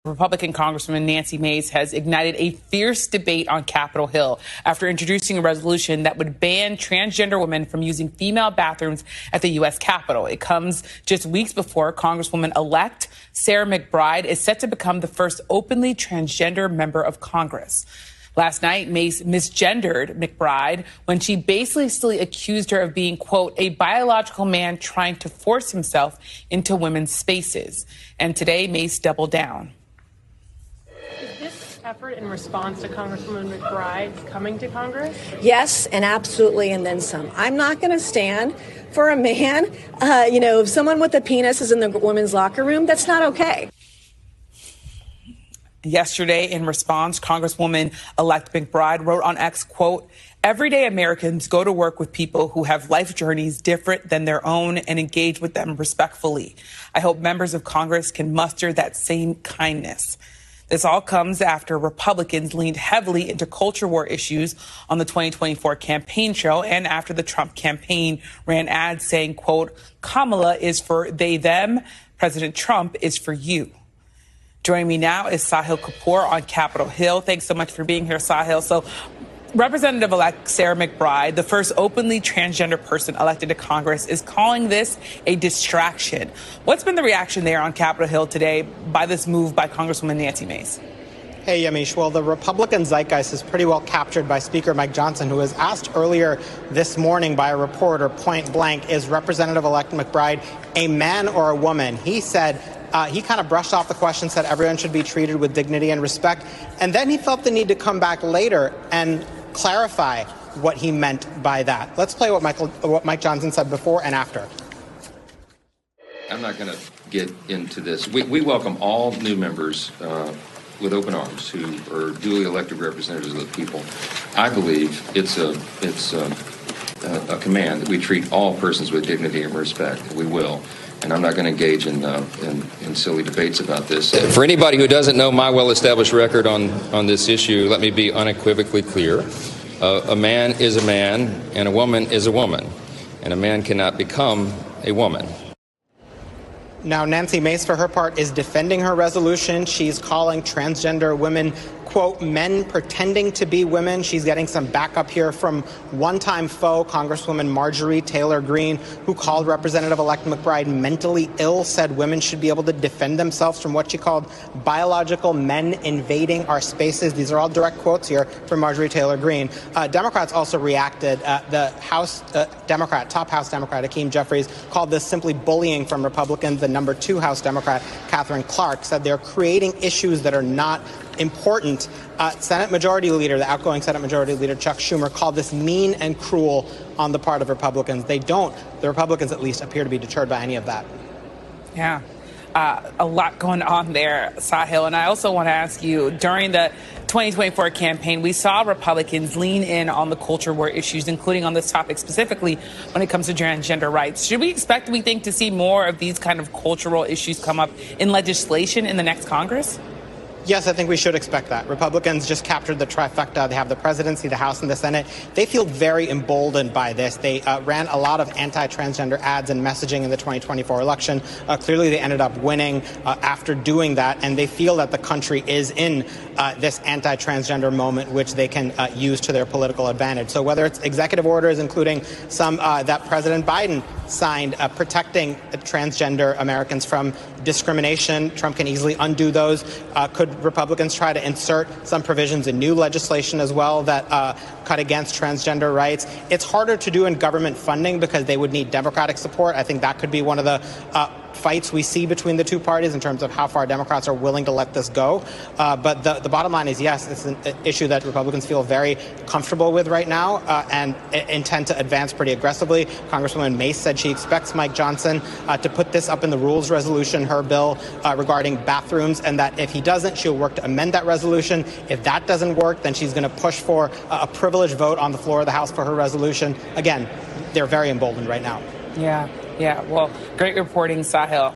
Republican Congresswoman Nancy Mace has ignited a fierce debate on Capitol Hill after introducing a resolution that would ban transgender women from using female bathrooms at the U.S. Capitol. It comes just weeks before Congresswoman-elect Sarah McBride is set to become the first openly transgender member of Congress. Last night, Mace misgendered McBride when she basically accused her of being, quote, a biological man trying to force himself into women's spaces. And today, Mace doubled down. Effort in response to Congresswoman McBride's coming to Congress? Yes, and absolutely, and then some. I'm not going to stand for a man, if someone with a penis is in the women's locker room, that's not okay. Yesterday, in response, Congresswoman-elect McBride wrote on X, quote, everyday Americans go to work with people who have life journeys different than their own and engage with them respectfully. I hope members of Congress can muster that same kindness. This all comes after Republicans leaned heavily into culture war issues on the 2024 campaign trail and after the Trump campaign ran ads saying, quote, Kamala is for they, them. President Trump is for you. Joining me now is Sahil Kapur on Capitol Hill. Thanks so much for being here, Sahil. So Representative-elect Sarah McBride, the first openly transgender person elected to Congress, is calling this a distraction. What's been the reaction there on Capitol Hill today by this move by Congresswoman Nancy Mace? Hey, Yamish. Well, the Republican zeitgeist is pretty well captured by Speaker Mike Johnson, who was asked earlier this morning by a reporter point blank, is Representative-elect McBride a man or a woman? He said he kind of brushed off the question, said everyone should be treated with dignity and respect. And then he felt the need to come back later and clarify what he meant by that. Let's play what Mike Johnson said before and after. I'm not going to get into this. We welcome all new members with open arms who are duly elected representatives of the people. I believe it's a command that we treat all persons with dignity and respect. We will. And I'm not going to engage in silly debates about this. For anybody who doesn't know my well-established record on this issue, let me be unequivocally clear. A man is a man, and a woman is a woman. And a man cannot become a woman. Now, Nancy Mace, for her part, is defending her resolution. She's calling transgender women, quote, men pretending to be women. She's getting some backup here from one-time foe, Congresswoman Marjorie Taylor Greene, who called Representative-elect McBride mentally ill, said women should be able to defend themselves from what she called biological men invading our spaces. These are all direct quotes here from Marjorie Taylor Greene. Democrats also reacted. The top House Democrat, Hakeem Jeffries, called this simply bullying from Republicans. The number 2 House Democrat, Catherine Clark, said they're creating issues that are not important. Senate Majority Leader, the outgoing Senate Majority Leader, Chuck Schumer, called this mean and cruel on the part of Republicans. The Republicans at least, appear to be deterred by any of that. Yeah. A lot going on there, Sahil. And I also want to ask you, during the 2024 campaign, we saw Republicans lean in on the culture war issues, including on this topic specifically when it comes to transgender rights. Should we expect, we think, to see more of these kind of cultural issues come up in legislation in the next Congress? Yes, I think we should expect that. Republicans just captured the trifecta. They have the presidency, the House, and the Senate. They feel very emboldened by this. They ran a lot of anti-transgender ads and messaging in the 2024 election. Clearly, they ended up winning after doing that, and they feel that the country is in this anti-transgender moment, which they can use to their political advantage. So whether it's executive orders, including some that President Biden signed protecting transgender Americans from discrimination, Trump can easily undo those. Could Republicans try to insert some provisions in new legislation as well that cut against transgender rights? It's harder to do in government funding because they would need Democratic support. I think that could be one of the fights we see between the two parties in terms of how far Democrats are willing to let this go. But the bottom line is, yes, it's an issue that Republicans feel very comfortable with right now and intend to advance pretty aggressively. Congresswoman Mace said she expects Mike Johnson to put this up in the rules resolution, her bill regarding bathrooms, and that if he doesn't, she'll work to amend that resolution. If that doesn't work, then she's going to push for a privileged vote on the floor of the House for her resolution. Again, they're very emboldened right now. Yeah. Well, great reporting, Sahil.